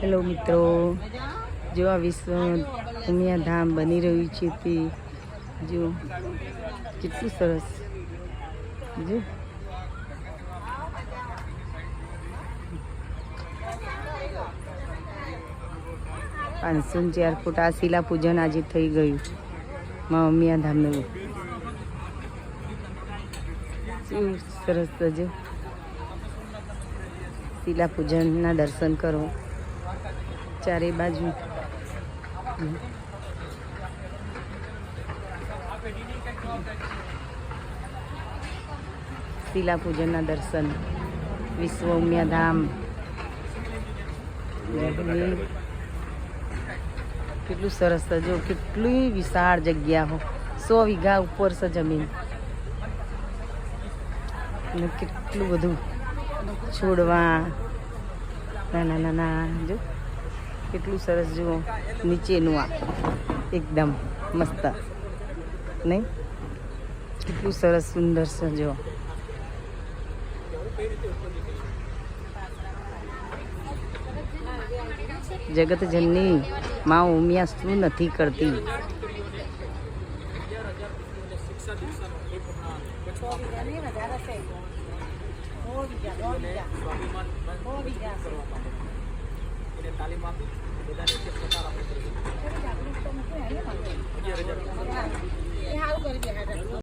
Hello મિત્રો, જો આ વિશ્વ ઉમિયા ધામ બની રહ્યું છે તે જો કેટલું સરસ. જો પાંચસો 4 ફૂટ આ શિલા પૂજન આજે થઈ ગયું માં ઉમિયા ધામનું. શું સરસ જો શિલા પૂજનના દર્શન કરો ચારે બાજુ. શિલા પૂજનના દર્શન વિશ્વ ઉમિયા ધામ. કેટલું સરસ જો, કેટલી વિશાળ જગ્યા હો, 100 વીઘા ઉપર છે જમીન અને કેટલું બધું છોડવા નાના નાના. જો કેટલું સરસ જુઓ નીચેનું આ એકદમ મસ્ત નહીં, કેટલું સરસ સુંદર છે જો. જગત જનની માં ઉમિયા શું નથી કરતી. તાલીમ આપી બધાને એક પ્રકાર આપે.